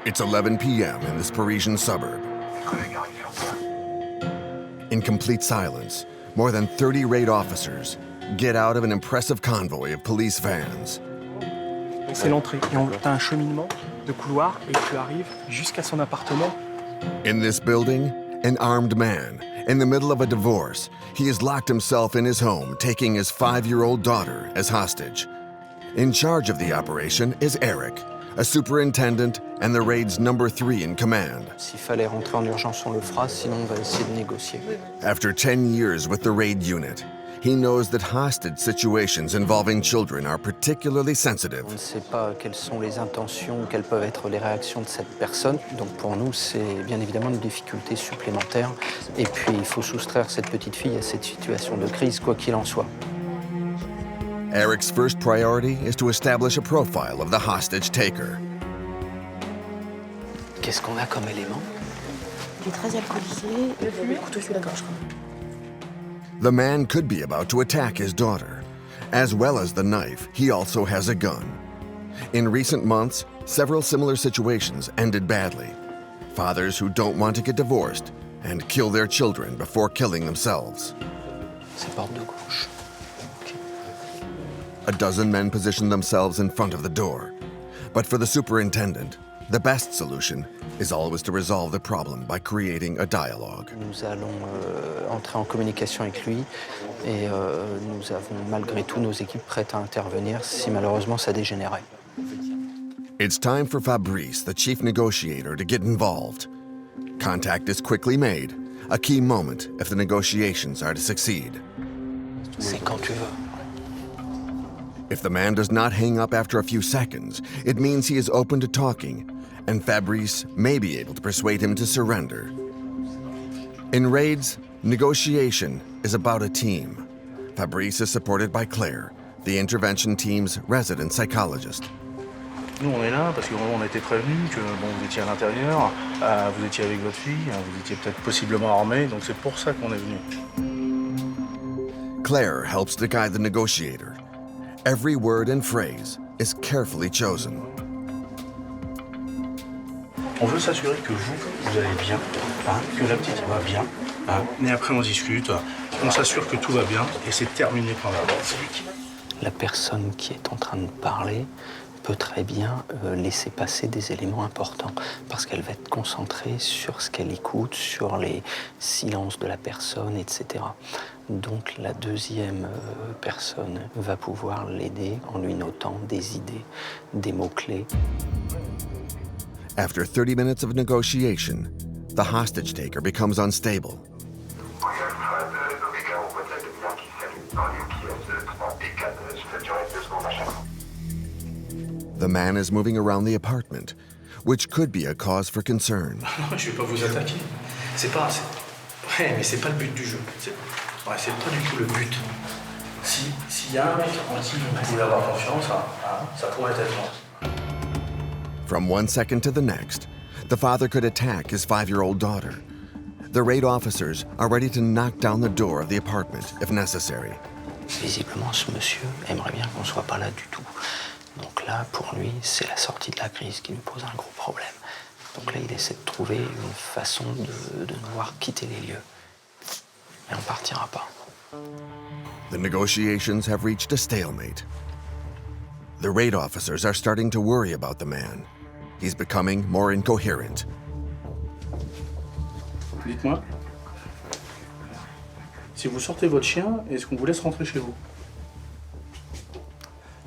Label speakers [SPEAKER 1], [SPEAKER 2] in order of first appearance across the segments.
[SPEAKER 1] It's 11 p.m. in this Parisian suburb. In complete silence, more than 30 raid officers get out of an impressive convoy of police vans.
[SPEAKER 2] C'est l'entrée. Et t'as un cheminement de couloir et tu arrives jusqu'à son appartement.
[SPEAKER 1] In this building, an armed man, in the middle of a divorce, he has locked himself in his home, taking his 5-year-old daughter as hostage. In charge of the operation is Eric, a superintendent and the raid's number 3 in command.
[SPEAKER 3] S'il fallait rentrer en urgence, on le fera, sinon on va essayer de négocier.
[SPEAKER 1] After 10 years with the raid unit, he knows that hostage situations involving children are particularly sensitive.
[SPEAKER 3] On ne sait pas quelles sont les intentions, quelles peuvent être les réactions de cette personne. Donc pour nous, c'est bien évidemment une difficulté supplémentaire. Et puis il faut soustraire cette petite fille à cette situation de crise, quoi qu'il en soit.
[SPEAKER 1] Eric's first priority is to establish a profile of the hostage taker.
[SPEAKER 3] Qu'est-ce qu'on a comme élément?
[SPEAKER 4] Il est très alcoolisé, le couteau sur la gorge.
[SPEAKER 1] The man could be about to attack his daughter. As well as the knife, he also has a gun. In recent months, several similar situations ended badly. Fathers who don't want to get divorced and kill their children before killing themselves.
[SPEAKER 3] C'est porte de gauche. Okay.
[SPEAKER 1] A dozen men position themselves in front of the door. But for the superintendent, the best solution is always to resolve the problem by creating a dialogue.
[SPEAKER 3] Nous allons entrer en communication avec lui et nous avons malgré tout nos équipes prêtes à intervenir si malheureusement ça dégénérait.
[SPEAKER 1] It's time for Fabrice, the chief negotiator, to get involved. Contact is quickly made, a key moment if the negotiations are to succeed.
[SPEAKER 3] C'est quand tu veux.
[SPEAKER 1] If the man does not hang up after a few seconds, it means he is open to talking, and Fabrice may be able to persuade him to surrender. In raids, negotiation is about a team. Fabrice is supported by Claire, the intervention team's resident psychologist.
[SPEAKER 5] Nous, on est là parce qu'on a été prévenus que bon, vous étiez à l'intérieur, vous étiez avec votre fille, vous étiez peut-être possiblement armés, donc c'est pour ça qu'on est venu.
[SPEAKER 1] Claire helps to guide the negotiator. Every word and phrase is carefully chosen.
[SPEAKER 5] On veut s'assurer que vous allez bien, hein, que la petite va bien, hein, et après on discute, on s'assure que tout va bien, et c'est terminé quand même.
[SPEAKER 3] La personne qui est en train de parler peut très bien laisser passer des éléments importants parce qu'elle va être concentrée sur ce qu'elle écoute, sur les silences de la personne, etc. Donc la deuxième personne va pouvoir l'aider en lui notant des idées, des mots-clés.
[SPEAKER 1] After 30 minutes of negotiation, the hostage taker becomes unstable. The man is moving around the apartment, which could be a cause for concern.
[SPEAKER 5] Non, je vais pas vous attaquer. Ouais, mais c'est pas le but du jeu. C'est pas du tout le but. S'il y a un mec en qui vous pouvez avoir confiance, ça pourrait être moi.
[SPEAKER 1] From one second to the next, the father could attack his 5-year-old daughter. The raid officers are ready to knock down the door of the apartment if necessary.
[SPEAKER 3] Visiblement, ce monsieur aimerait bien qu'on soit pas là du tout. Donc là, pour lui, c'est la sortie de la crise qui lui pose un gros problème. Donc là, il essaie de trouver une façon de nous voir quitter les lieux. Mais on partira pas.
[SPEAKER 1] The negotiations have reached a stalemate. The raid officers are starting to worry about the man. He's becoming more incoherent.
[SPEAKER 5] Dites-moi, si vous sortez votre chien, est-ce qu'on vous laisse rentrer chez vous?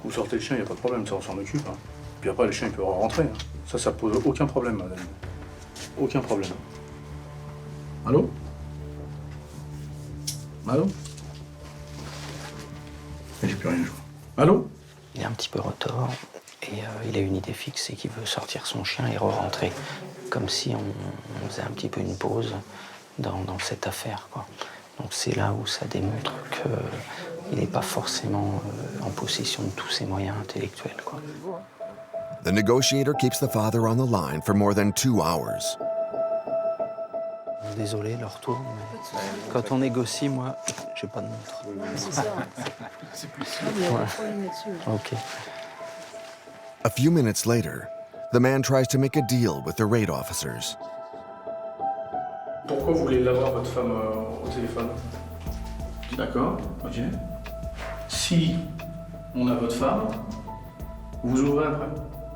[SPEAKER 5] Vous sortez le chien, il n'y a pas de problème, ça on s'en occupe. Hein. Puis après, le chien il peut rentrer. Hein. Ça pose aucun problème, madame. Aucun problème. Allô? Allô? J'ai plus rien, je vois. Allô?
[SPEAKER 3] Il est un petit peu retors et il a une idée fixe, c'est qu'il veut sortir son chien et re-rentrer. Comme si on faisait un petit peu une pause dans cette affaire, quoi. Donc c'est là où ça démontre qu'il n'est pas forcément en possession de tous ses moyens intellectuels, quoi.
[SPEAKER 1] The negotiator keeps the father on the line for more than 2 hours.
[SPEAKER 3] Désolé, leur tour, mais quand on négocie, moi, j'ai pas de montre.
[SPEAKER 4] C'est ça. C'est plus simple. Il y a pas de problème là-dessus.
[SPEAKER 3] Ok.
[SPEAKER 1] A few minutes later, the man tries to make a deal with the raid officers.
[SPEAKER 5] Pourquoi vous voulez l'avoir, votre femme, au téléphone? D'accord, ok. Si on a votre femme, vous ouvrez après.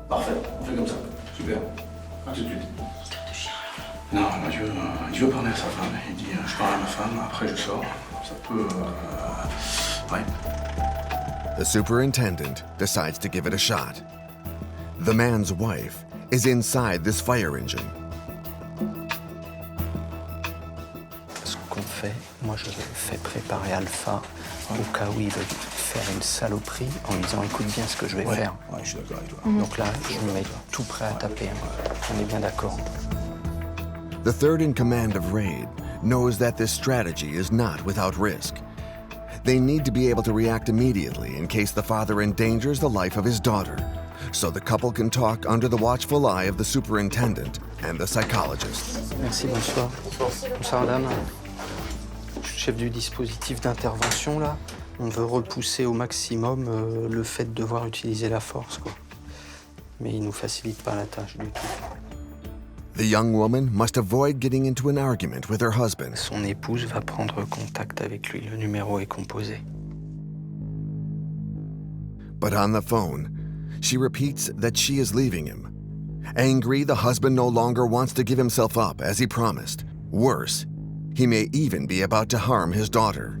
[SPEAKER 5] Parfait, on fait comme ça. Super. À tout de suite. Non, il veut parler à sa femme. Il dit je parle à ma femme, après je sors. Ça peut. Ouais.
[SPEAKER 1] The superintendent decides to give it a shot. The man's wife is inside this fire engine.
[SPEAKER 3] Ce qu'on fait, moi je fais préparer Alpha au cas où il veut faire une saloperie en lui disant écoute bien ce que je vais faire.
[SPEAKER 5] Ouais, je suis d'accord avec toi.
[SPEAKER 3] Donc là, je me mets tout prêt à taper. On est bien d'accord.
[SPEAKER 1] The third in command of RAID knows that this strategy is not without risk. They need to be able to react immediately in case the father endangers the life of his daughter, so the couple can talk under the watchful eye of the superintendent and the psychologist.
[SPEAKER 3] Merci, bonsoir. Bonsoir, madame. Je suis chef du dispositif d'intervention, là. On veut repousser au maximum le fait de devoir utiliser la force, quoi. Mais il nous facilite pas la tâche du tout.
[SPEAKER 1] The young woman must avoid getting into an argument with her husband.
[SPEAKER 3] Son épouse va prendre contact avec lui. Le numéro est composé.
[SPEAKER 1] But on the phone, she repeats that she is leaving him. Angry, the husband no longer wants to give himself up as he promised. Worse, he may even be about to harm his daughter.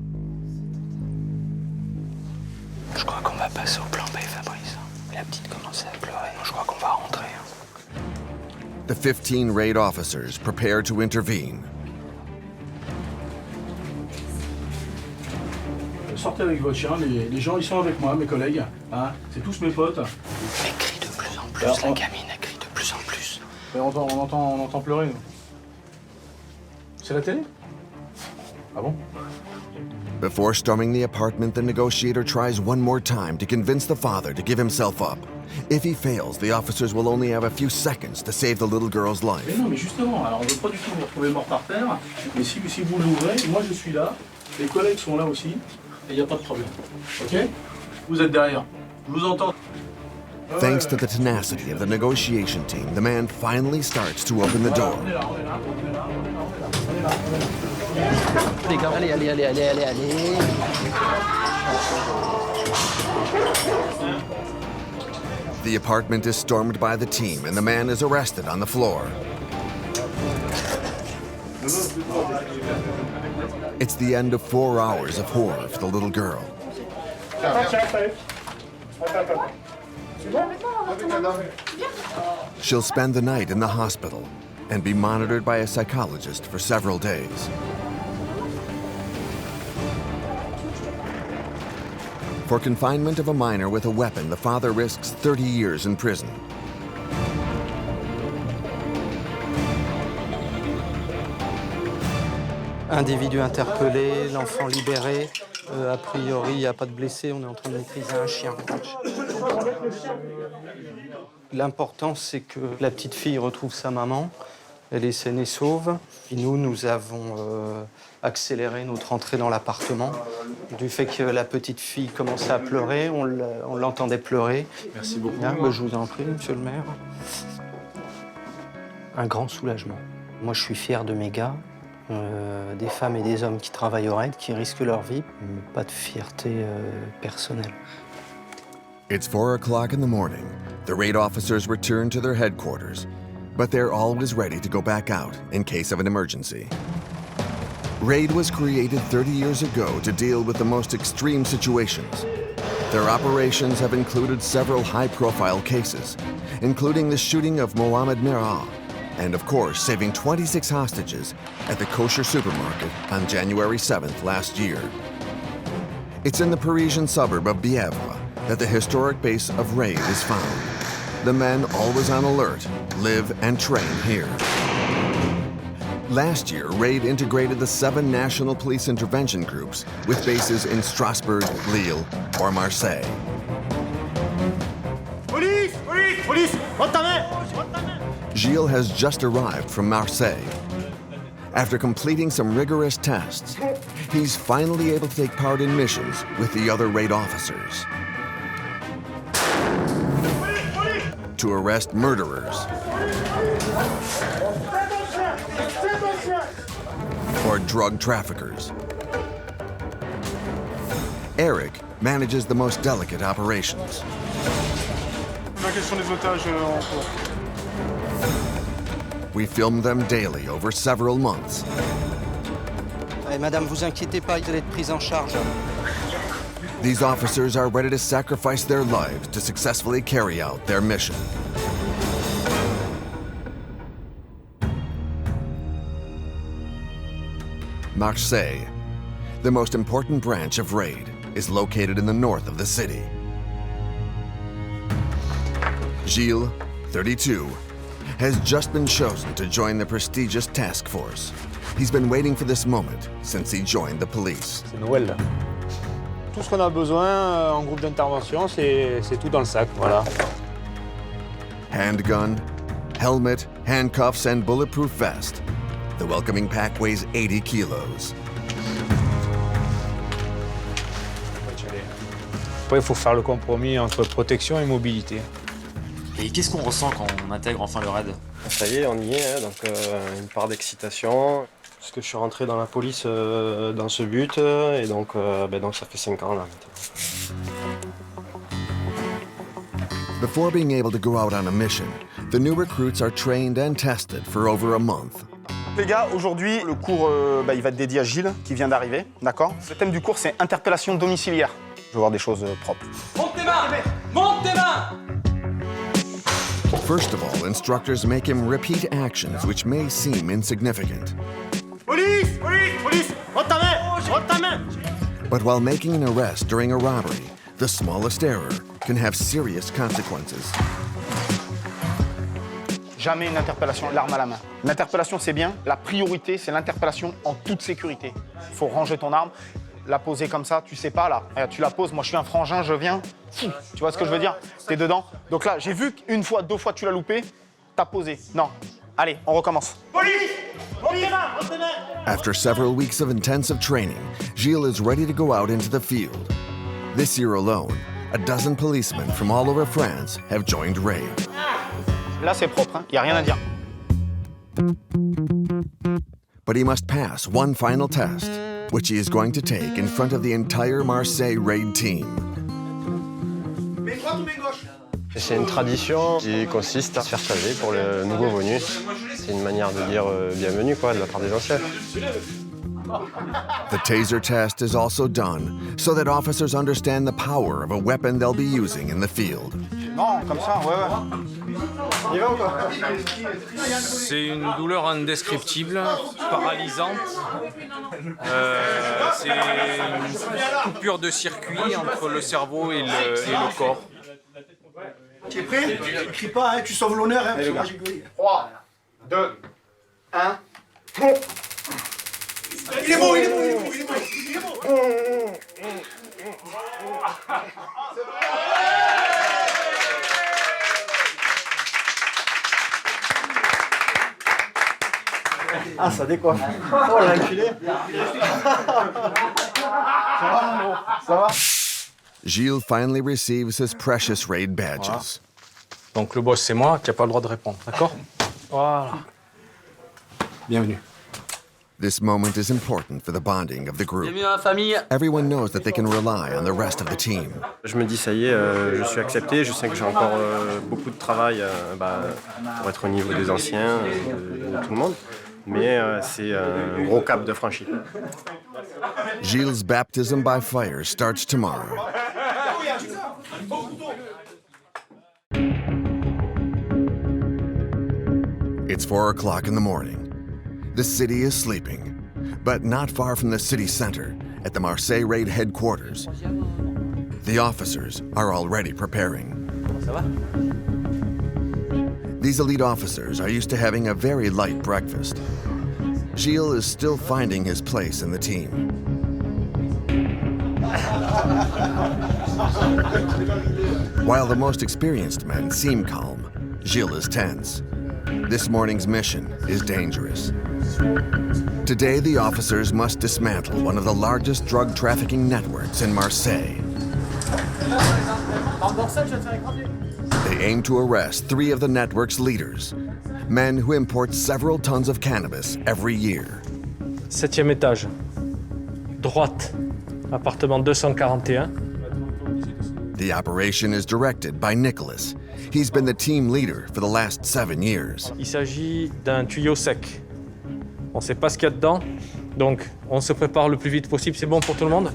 [SPEAKER 3] Je crois qu'on va passer au plan B, Fabrice. La petite commence à pleurer. Je crois qu'on va rentrer.
[SPEAKER 1] The 15 raid officers prepare to intervene.
[SPEAKER 5] Sortez avec votre chien, les gens ils sont avec moi, mes collègues. Hein, c'est tous mes potes.
[SPEAKER 3] Elle crie de plus en plus,
[SPEAKER 5] Alors,
[SPEAKER 3] la gamine, elle crie de plus en plus.
[SPEAKER 5] On entend pleurer, nous. C'est la télé? Ah bon?
[SPEAKER 1] Before storming the apartment, the negotiator tries one more time to convince the father to give himself up. If he fails, the officers will only have a few seconds to save the little girl's
[SPEAKER 5] Mais
[SPEAKER 1] life.
[SPEAKER 5] non, mais justement, alors on ne veut pas du tout vous retrouver mort par terre, mais si vous l'ouvrez, moi je suis là, les collègues sont là aussi, et il n'y a pas de problème. Ok? Vous êtes derrière. Je vous entends.
[SPEAKER 1] Thanks to the tenacity of the negotiation team, the man finally starts to open the door.
[SPEAKER 5] On est là.
[SPEAKER 3] Les gars, allez.
[SPEAKER 1] The apartment is stormed by the team, and the man is arrested on the floor. It's the end of 4 hours of horror for the little girl. She'll spend the night in the hospital and be monitored by a psychologist for several days. For confinement of a minor with a weapon, the father risks 30 years in prison.
[SPEAKER 3] Individu interpellé, l'enfant libéré. A priori, il n'y a pas de blessés, on est en train de maîtriser un chien. L'important, c'est que la petite fille retrouve sa maman. Elle est saine et sauve. Et nous avons accéléré notre entrée dans l'appartement. Du fait que la petite fille commençait à pleurer, on l'entendait pleurer.
[SPEAKER 5] Merci beaucoup.
[SPEAKER 3] Je vous en prie, monsieur le maire. Un grand soulagement. Moi, je suis fier de mes gars, des femmes et des hommes qui travaillent au raid, qui risquent leur vie, mais pas de fierté personnelle.
[SPEAKER 1] It's 4 o'clock in the morning. The raid officers return to their headquarters, but they're always ready to go back out in case of an emergency. RAID was created 30 years ago to deal with the most extreme situations. Their operations have included several high-profile cases, including the shooting of Mohamed Merah, and of course, saving 26 hostages at the kosher supermarket on January 7th last year. It's in the Parisian suburb of Bièvre that the historic base of RAID is found. The men, always on alert, live and train here. Last year, RAID integrated the 7 national police intervention groups with bases in Strasbourg, Lille, or Marseille.
[SPEAKER 6] Police! Police! Police! Monte ta main!
[SPEAKER 1] Gilles has just arrived from Marseille. After completing some rigorous tests, he's finally able to take part in missions with the other RAID officers. to arrest murderers or drug traffickers. Eric manages the most delicate operations.
[SPEAKER 2] La question des otages en cours.
[SPEAKER 1] We film them daily over several months.
[SPEAKER 3] Hey, madame, vous inquiétez pas, vous allez être prise en charge.
[SPEAKER 1] These officers are ready to sacrifice their lives to successfully carry out their mission. Marseille, the most important branch of RAID, is located in the north of the city. Gilles, 32, has just been chosen to join the prestigious task force. He's been waiting for this moment since he joined the police.
[SPEAKER 7] C'est Noël. Tout ce qu'on a besoin en groupe d'intervention, c'est tout dans le sac, voilà.
[SPEAKER 1] Handgun, helmet, handcuffs, and bulletproof vest. The welcoming pack weighs 80 kilos.
[SPEAKER 7] Après, il faut faire le compromis entre protection et mobilité.
[SPEAKER 8] Et qu'est-ce qu'on ressent quand on intègre enfin le raid?
[SPEAKER 9] Ça y est, on y est, hein, donc une part d'excitation. Parce que je suis rentré dans la police dans ce but, et donc ça fait 5 ans là maintenant.
[SPEAKER 1] Before being able to go out on a mission, the new recruits are trained and tested for over a month.
[SPEAKER 6] Les gars, aujourd'hui, le cours il va être dédié à Gilles, qui vient d'arriver, d'accord? Le thème du cours, c'est interpellation domiciliaire. Je veux voir des choses propres.
[SPEAKER 8] Monte tes mains! Monte tes mains!
[SPEAKER 1] First of all, instructors make him repeat actions which may seem insignificant.
[SPEAKER 6] Police! Police! Police! Monte ta main! Monte ta main!
[SPEAKER 1] But while making an arrest during a robbery, the smallest error can have serious consequences.
[SPEAKER 6] Jamais une interpellation l'arme à la main. L'interpellation, c'est bien. La priorité, c'est l'interpellation en toute sécurité. Il faut ranger ton arme, la poser comme ça, tu sais pas, là. Regarde, tu la poses, moi je suis un frangin, je viens. Tu vois ce que je veux dire? T'es dedans. Donc là, j'ai vu qu'une fois, 2 fois, tu l'as loupé, t'as posé. Non. Allez, on recommence. Police! Monte tes mains! Monte tes mains!
[SPEAKER 1] After several weeks of intensive training, Gilles is ready to go out into the field. This year alone, a dozen policemen from all over France have joined RAID.
[SPEAKER 6] Là, c'est propre, hein. Y a rien à dire.
[SPEAKER 1] But he must pass one final test, which he is going to take in front of the entire Marseille RAID team.
[SPEAKER 9] C'est une tradition qui consiste à se faire saluer pour le nouveau venu. C'est une manière de dire bienvenue quoi, de la part des anciens.
[SPEAKER 1] The taser test is also done so that officers understand the power of a weapon they'll be using in the field.
[SPEAKER 6] Non, comme ça, ouais. Y va ou pas?
[SPEAKER 10] C'est une douleur indescriptible, paralysante. C'est une coupure de circuit entre le cerveau et le corps.
[SPEAKER 6] Tu es prêt? Crie pas, hein, tu sauves l'honneur. Hein, 3, 2, 1, bon. Il est bon, il est bon, il est bon, il est bon, il est bon. Ah, ça décoiffe. Oh, l'enculé. Ça va, mon gros? Ça va?
[SPEAKER 1] Gilles finally receives his precious RAID badges.
[SPEAKER 7] Voilà. Donc le boss, c'est moi, tu n'as pas le droit de répondre, d'accord? Voilà. Bienvenue.
[SPEAKER 1] This moment is important for the bonding of the group.
[SPEAKER 8] Bienvenue dans la famille.
[SPEAKER 1] Everyone knows that they can rely on the rest of the team.
[SPEAKER 9] Je me dis ça y est, je suis accepté, je sais que j'ai encore beaucoup de travail pour être au niveau des anciens, de tout le monde. Mais c'est un gros cap de franchi.
[SPEAKER 1] Gilles' baptism by fire starts tomorrow. It's 4 o'clock in the morning. The city is sleeping, but not far from the city center, at the Marseille RAID headquarters, the officers are already preparing. These elite officers are used to having a very light breakfast. Gilles is still finding his place in the team. While the most experienced men seem calm, Gilles is tense. This morning's mission is dangerous. Today, the officers must dismantle one of the largest drug trafficking networks in Marseille. They They aim to arrest 3 of the network's leaders, men who import several tons of cannabis every year.
[SPEAKER 7] 7e étage, droite, appartement 241.
[SPEAKER 1] The operation is directed by Nicholas. He's been the team leader for the last 7 years.
[SPEAKER 7] Il s'agit d'un tuyau sec. On ne sait pas ce qu'il y a dedans, donc on se prépare le plus vite possible. C'est bon pour tout le monde?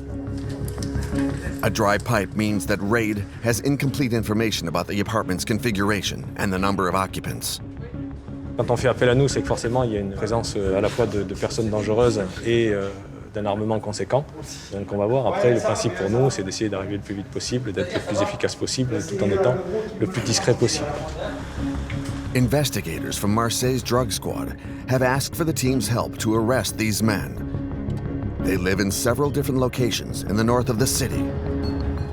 [SPEAKER 1] A dry pipe means that RAID has incomplete information about the apartment's configuration and the number of occupants.
[SPEAKER 7] Quand on fait appel à nous, c'est que forcément il y a une présence à la fois de personnes dangereuses et d'un armement conséquent. Donc on va voir. Après, le principe pour nous, c'est d'essayer d'arriver le plus vite possible, d'être le plus efficace possible, tout en étant le plus discret possible.
[SPEAKER 1] Investigators from Marseille's drug squad have asked for the team's help to arrest these men. They live in several different locations in the north of the city,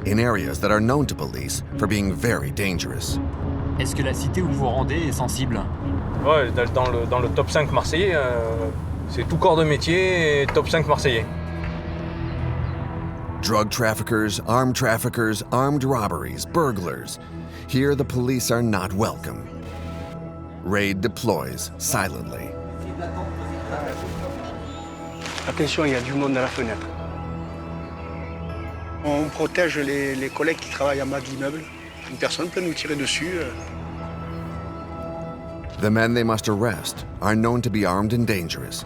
[SPEAKER 1] in areas that are known to police for being very dangerous.
[SPEAKER 8] Est-ce que la cité où vous vous rendez est sensible?
[SPEAKER 7] Ouais, dans le top 5 marseillais, c'est tout corps de métier et top 5 marseillais.
[SPEAKER 1] Drug traffickers, armed robberies, burglars. Here the police are not welcome. RAID deploys silently.
[SPEAKER 2] Attention, il y a du monde à la fenêtre. On protège les collègues qui travaillent en bas de l'immeuble. Une personne peut nous tirer dessus.
[SPEAKER 1] The men they must arrest are known to be armed and dangerous.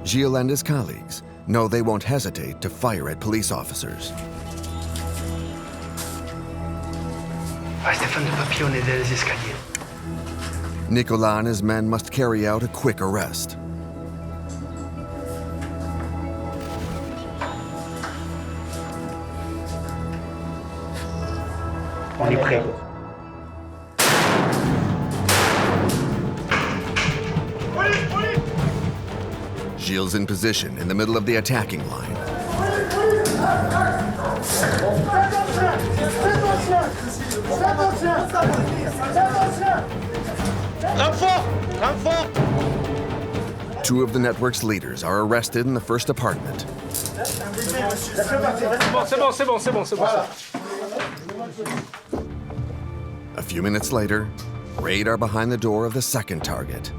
[SPEAKER 1] Gilles and his colleagues know they won't hesitate to fire at police officers.
[SPEAKER 2] Ah, Stéphane de Papier, on est dans les escaliers.
[SPEAKER 1] Nicolas and his men must carry out a quick arrest.
[SPEAKER 2] On est prêt.
[SPEAKER 1] Gilles in position in the middle of the attacking line. Two of the network's leaders are arrested in the first apartment. A few minutes later, RAID are behind the door of the second target.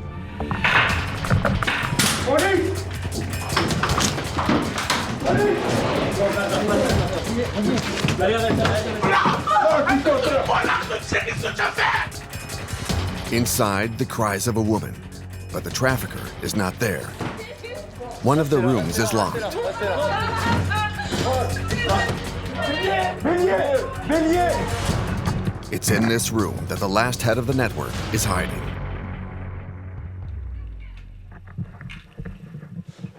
[SPEAKER 1] Inside, the cries of a woman, but the trafficker is not there. One of the rooms is locked. It's in this room that the last head of the network is hiding.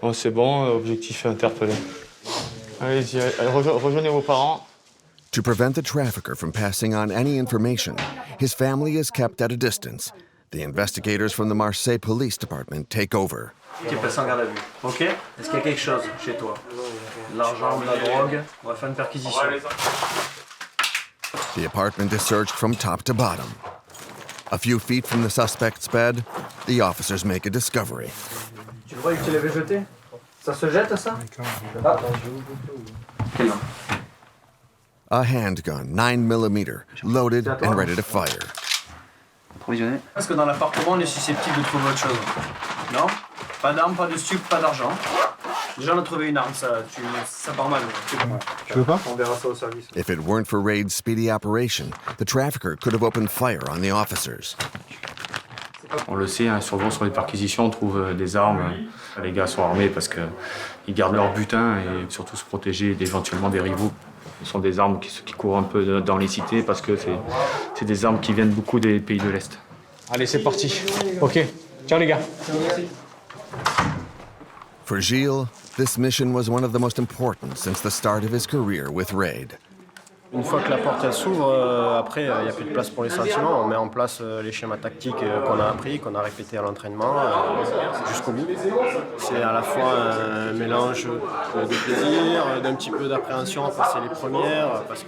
[SPEAKER 6] Oh, c'est bon, objectif interpellé. Allez-y, rejoignez vos parents.
[SPEAKER 1] To prevent the trafficker from passing on any information, his family is kept at a distance. The investigators from the Marseille Police Department take over.
[SPEAKER 5] Qui est passé en garde à vue. Ok? Est-ce qu'il y a quelque chose chez toi? De l'argent, de la drogue? On va faire une perquisition.
[SPEAKER 1] The apartment is searched from top to bottom. A few feet from the suspect's bed, the officers make a discovery.
[SPEAKER 5] Tu le vois que tu l'avais jeté? Ça se jette, ça? Ah. Quelle main?
[SPEAKER 1] A handgun, 9mm, loaded and ready to fire.
[SPEAKER 5] Provisionné. Est-ce que dans l'appartement, on est susceptible de trouver autre chose? Non? Pas d'armes, pas de stup, pas d'argent. Déjà, on a trouvé une arme, ça part mal.
[SPEAKER 6] Tu veux pas?
[SPEAKER 5] On verra ça au service.
[SPEAKER 1] If it weren't for RAID's speedy operation, the trafficker could have opened fire on the officers.
[SPEAKER 11] On le sait, hein, souvent sur les perquisitions, on trouve des armes. Les gars sont armés parce qu'ils gardent leur butin et surtout se protéger éventuellement des rivaux. Ce sont des armes qui courent un peu dans les cités parce que c'est des armes qui viennent beaucoup des pays de l'Est.
[SPEAKER 7] Allez, c'est parti. Ok. Ciao les gars.
[SPEAKER 1] For Gilles, this mission was one of the most important since the start of his career with RAID.
[SPEAKER 9] Une fois que la porte elle s'ouvre, après il n'y a plus de place pour les sentiments. On met en place les schémas tactiques qu'on a appris, qu'on a répétés à l'entraînement jusqu'au bout. C'est à la fois un mélange de plaisir, d'un petit peu d'appréhension à passer les premières, parce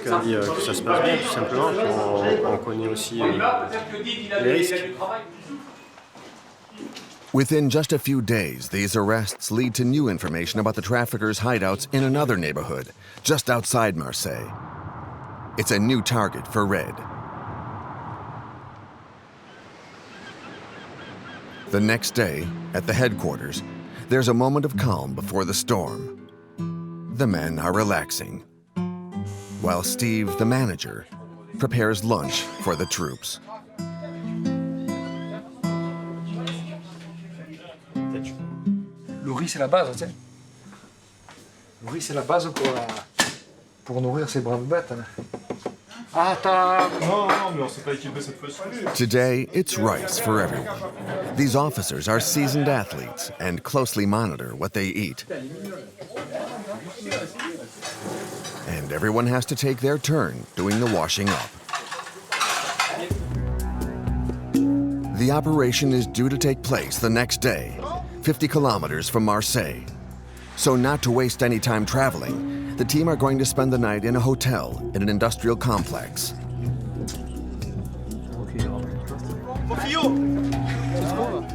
[SPEAKER 9] qu'on dit que ça se passe bien tout simplement, qu'on connaît aussi les risques.
[SPEAKER 1] Within just a few days, these arrests lead to new information about the traffickers' hideouts in another neighborhood, just outside Marseille. It's a new target for RAID. The next day, at the headquarters, there's a moment of calm before the storm. The men are relaxing, while Steve, the manager, prepares lunch for the troops.
[SPEAKER 12] Le riz, c'est la base, tu sais. Le riz, c'est la base pour nourrir ces braves bêtes. Ah,
[SPEAKER 13] Non, mais on s'est pas équipé cette fois-ci.
[SPEAKER 1] Today, it's rice for everyone. These officers are seasoned athletes and closely monitor what they eat. And everyone has to take their turn doing the washing up. The operation is due to take place the next day, 50 kilometers from Marseille. So not to waste any time traveling, the team are going to spend the night in a hotel in an industrial complex.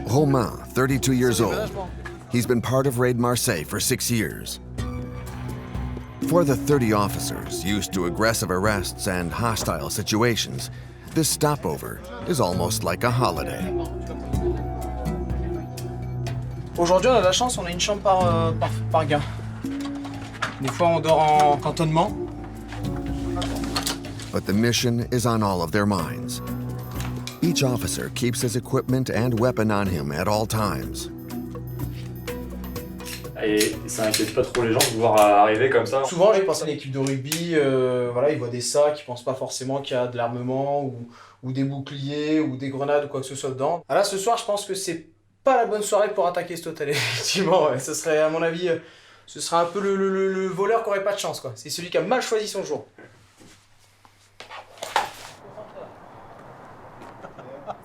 [SPEAKER 1] Romain, 32 years old. He's been part of Raid Marseille for 6 years. For the 30 officers used to aggressive arrests and hostile situations, this stopover is almost like a holiday.
[SPEAKER 2] Aujourd'hui, on a de la chance, on a une chambre par gars. Des fois, on dort en cantonnement.
[SPEAKER 1] But the mission is on all of their minds. Each officer keeps his equipment and weapon on him at all times.
[SPEAKER 7] Et ça inquiète pas trop les gens de voir arriver comme ça?
[SPEAKER 2] Souvent, ils pensent à l'équipe de rugby, voilà, ils voient des sacs, ils pensent pas forcément qu'il y a de l'armement ou des boucliers ou des grenades ou quoi que ce soit dedans. Ah là, ce soir, je pense que c'est pas la bonne soirée pour attaquer cet hôtel, effectivement. Ouais. Ce serait, à mon avis, ce serait un peu le voleur qui aurait pas de chance, quoi. C'est celui qui a mal choisi son jour.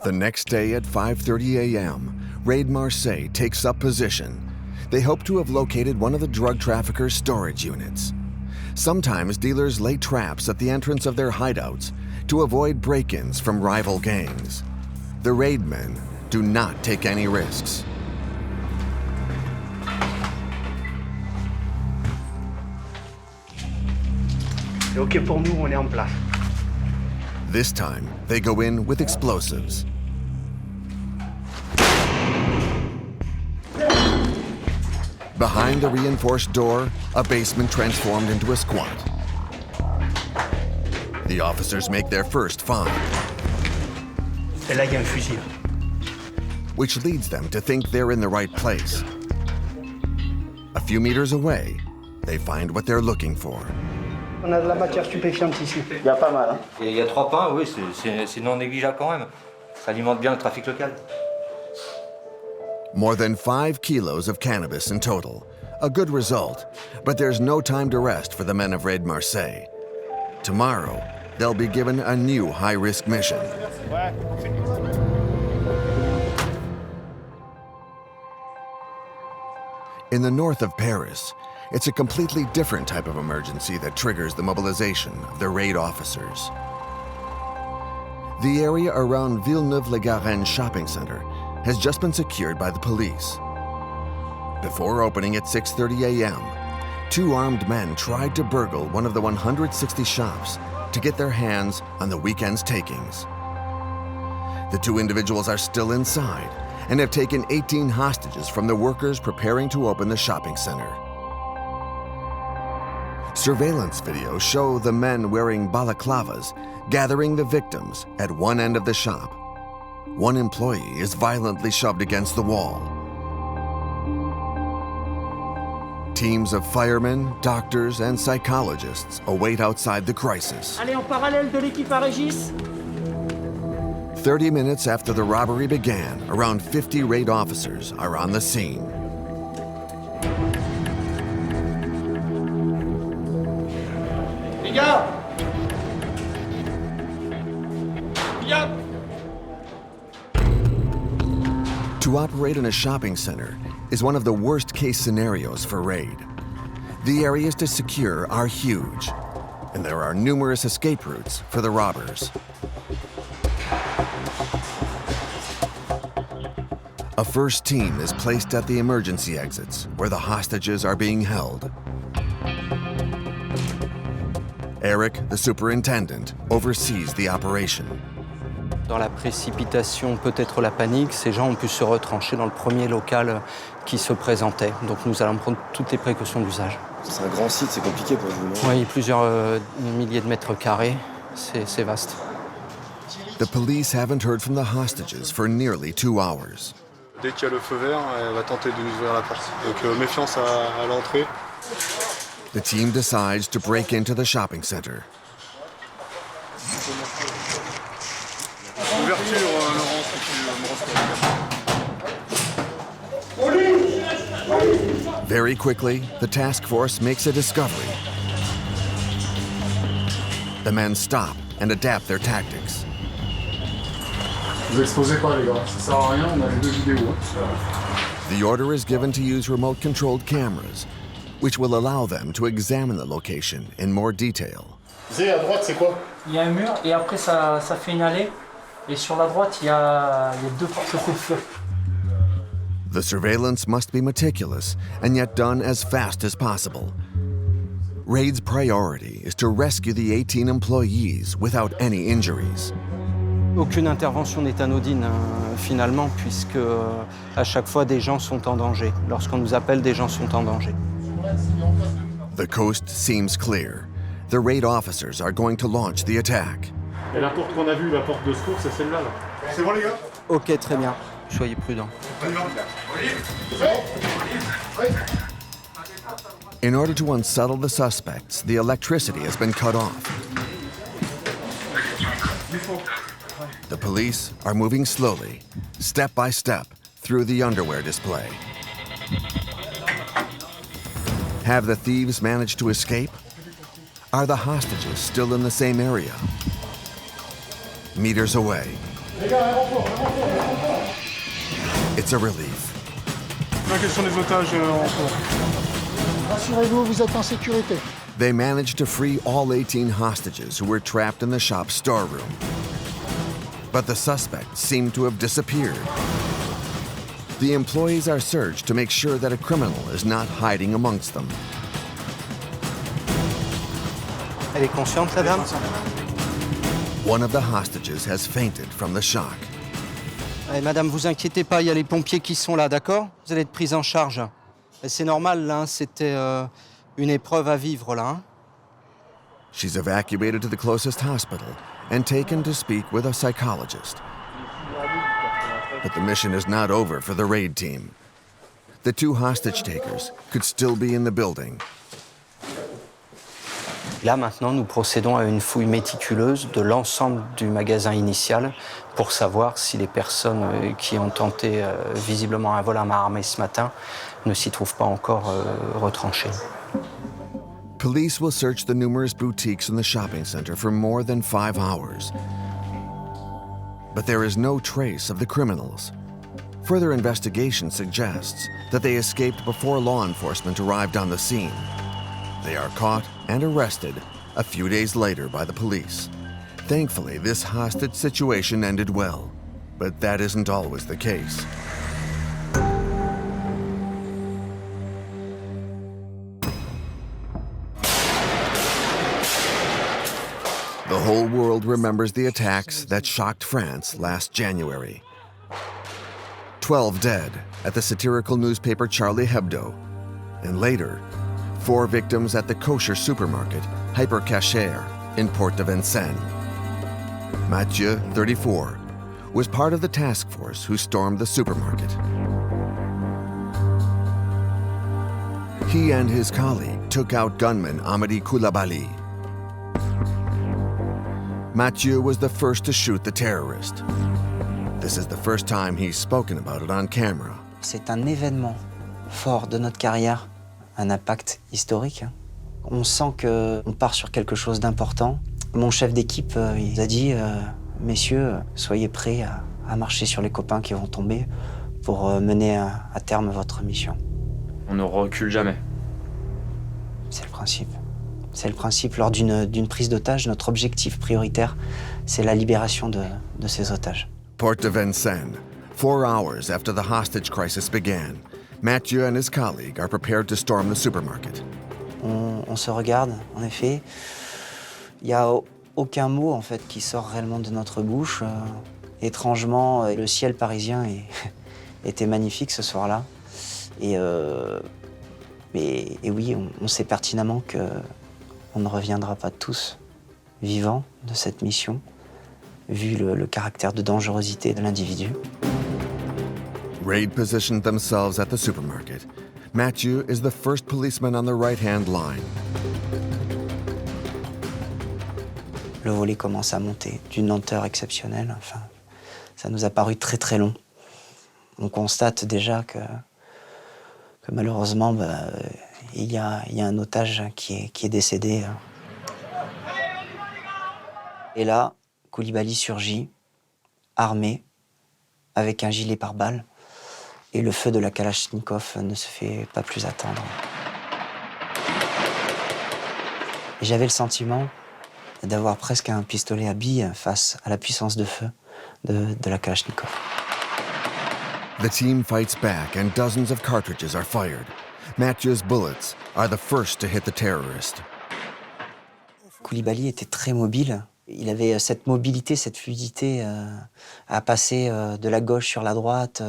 [SPEAKER 1] The next day at 5:30 a.m., Raid Marseille takes up position. They hope to have located one of the drug traffickers' storage units. Sometimes dealers lay traps at the entrance of their hideouts to avoid break-ins from rival gangs. The raid men do not take any risks.
[SPEAKER 6] C'est OK pour nous, on est en place.
[SPEAKER 1] This time, they go in with explosives. Behind the reinforced door, a basement transformed into a squat. The officers make their first find.
[SPEAKER 6] Et là, il y a un fusil.
[SPEAKER 1] Which leads them to think they're in the right place. A few meters away, they find what they're looking for.
[SPEAKER 6] On a de la matière stupéfiante ici. Il y a pas mal, hein.
[SPEAKER 14] Il y a 3 pains, oui, c'est non négligeable quand même. Ça alimente bien le trafic local.
[SPEAKER 1] More than 5 kilos of cannabis in total. A good result, but there's no time to rest for the men of Raid Marseille. Tomorrow, they'll be given a new high-risk mission. In the north of Paris, it's a completely different type of emergency that triggers the mobilization of the raid officers. The area around Villeneuve-les-Garennes shopping center has just been secured by the police. Before opening at 6:30 a.m., 2 armed men tried to burgle one of the 160 shops to get their hands on the weekend's takings. The 2 individuals are still inside and have taken 18 hostages from the workers preparing to open the shopping center. Surveillance videos show the men wearing balaclavas gathering the victims at one end of the shop. One employee is violently shoved against the wall. Teams of firemen, doctors, and psychologists await outside the crisis.
[SPEAKER 2] Allez, en parallèle de l'équipe à Régis.
[SPEAKER 1] 30 minutes after the robbery began, around 50 raid officers are on the scene.
[SPEAKER 2] Les gars! Viens!
[SPEAKER 1] To operate in a shopping center is one of the worst-case scenarios for raid. The areas to secure are huge, and there are numerous escape routes for the robbers. A first team is placed at the emergency exits where the hostages are being held. Eric, the superintendent, oversees the operation.
[SPEAKER 3] Dans la précipitation, peut-être la panique, ces gens ont pu se retrancher dans le premier local qui se présentait. Donc nous allons prendre toutes les précautions d'usage.
[SPEAKER 9] C'est un grand site, c'est compliqué pour vous, non?
[SPEAKER 3] Oui, plusieurs milliers de mètres carrés, c'est vaste.
[SPEAKER 1] The police haven't heard from the hostages for nearly 2 hours.
[SPEAKER 13] Dès qu'il y a le feu vert, elle va tenter de nous ouvrir la porte. Donc méfiance à l'entrée.
[SPEAKER 1] The team decides to break into the shopping center.
[SPEAKER 13] Ouverture, Laurent, si tu me
[SPEAKER 1] Very quickly, the task force makes a discovery. The men stop and adapt their tactics.
[SPEAKER 12] Vous exposez pas, les gars. Ça sert à rien, on a les 2 vidéos.
[SPEAKER 1] The order is given to use remote-controlled cameras, which will allow them to examine the location in more detail.
[SPEAKER 6] Zé, à droite, c'est quoi?
[SPEAKER 15] Il y a un mur et après ça fait une allée. Et sur la droite, il y a 2 porte-feux de feu.
[SPEAKER 1] The surveillance must be meticulous and yet done as fast as possible. Raid's priority is to rescue the 18 employees without any injuries.
[SPEAKER 3] Aucune intervention n'est anodine, finalement, puisque à chaque fois, des gens sont en danger. Lorsqu'on nous appelle, des gens sont en danger.
[SPEAKER 1] The coast seems clear. The raid officers are going to launch the attack.
[SPEAKER 13] Et la porte qu'on a vue, la porte de secours, c'est celle-là. Là.
[SPEAKER 6] C'est bon, les gars?
[SPEAKER 3] Ok, très bien. Soyez prudents.
[SPEAKER 1] In order to unsettle the suspects, the electricity has been cut off. The police are moving slowly, step by step, through the underwear display. Have the thieves managed to escape? Are the hostages still in the same area? Meters away. It's a relief.
[SPEAKER 13] La question des otages en cours.
[SPEAKER 6] Rassurez-vous, vous êtes en sécurité.
[SPEAKER 1] They managed to free all 18 hostages who were trapped in the shop's storeroom. But the suspects seem to have disappeared. The employees are searched to make sure that a criminal is not hiding amongst them.
[SPEAKER 3] Elle est consciente, la dame?
[SPEAKER 1] One of the hostages has fainted from the shock.
[SPEAKER 3] Allez, madame, vous inquiétez pas, il y a les pompiers qui sont là, d'accord? Vous allez être prise en charge. C'est normal, là, hein, c'était une épreuve à vivre, là. Hein?
[SPEAKER 1] She's evacuated to the closest hospital and taken to speak with a psychologist. But the mission is not over for the raid team. The 2 hostage takers could still be in the building.
[SPEAKER 3] Là, maintenant, nous procédons à une fouille méticuleuse de l'ensemble du magasin initial pour savoir si les personnes qui ont tenté visiblement un vol à main armée ce matin ne s'y trouvent pas encore retranchées.
[SPEAKER 1] Police will search the numerous boutiques in the shopping center for more than 5 hours. But there is no trace of the criminals. Further investigation suggests that they escaped before law enforcement arrived on the scene. They are caught and arrested a few days later by the police. Thankfully, this hostage situation ended well, but that isn't always the case. The whole world remembers the attacks that shocked France last January. 12 dead at the satirical newspaper Charlie Hebdo, and later, 4 victims at the kosher supermarket Hyper Cacher in Port de Vincennes. Mathieu, 34, was part of the task force who stormed the supermarket. He and his colleague took out gunman Amadi Koulibaly. Mathieu was the first to shoot the terrorist. This is the first time he's spoken about it on camera.
[SPEAKER 16] C'est un événement fort de notre carrière, un impact historique. On sent qu'on part sur quelque chose d'important. Mon chef d'équipe, il a dit messieurs, soyez prêts à marcher sur les copains qui vont tomber pour mener à terme votre mission.
[SPEAKER 8] On ne recule jamais.
[SPEAKER 16] C'est le principe. C'est le principe. Lors d'une prise d'otage, notre objectif prioritaire, c'est la libération de ces otages.
[SPEAKER 1] Port de Vincennes, 4 hours after the hostage crisis began, Mathieu and his colleague are prepared to storm the supermarket.
[SPEAKER 16] On se regarde, en effet. Il n'y a aucun mot en fait qui sort réellement de notre bouche. Étrangement, le ciel parisien était magnifique ce soir-là. Et oui, on sait pertinemment qu'on ne reviendra pas tous vivants de cette mission, vu le caractère de dangerosité de l'individu.
[SPEAKER 1] Raid positioned themselves at the supermarket. Mathieu is the first policeman on the right-hand line.
[SPEAKER 16] Le volet commence à monter d'une lenteur exceptionnelle. Enfin, ça nous a paru très très long. On constate déjà que malheureusement, il y a un otage qui est décédé. Et là, Koulibaly surgit, armé, avec un gilet pare-balles. Et le feu de la Kalachnikov ne se fait pas plus attendre. Et j'avais le sentiment d'avoir presque un pistolet à billes face à la puissance de feu de la Kalachnikov.
[SPEAKER 1] The team fights back and dozens of cartridges are fired. Mathieu's bullets are the first to hit the terrorist.
[SPEAKER 16] Koulibaly était très mobile. Il avait cette mobilité, cette fluidité à passer de la gauche sur la droite,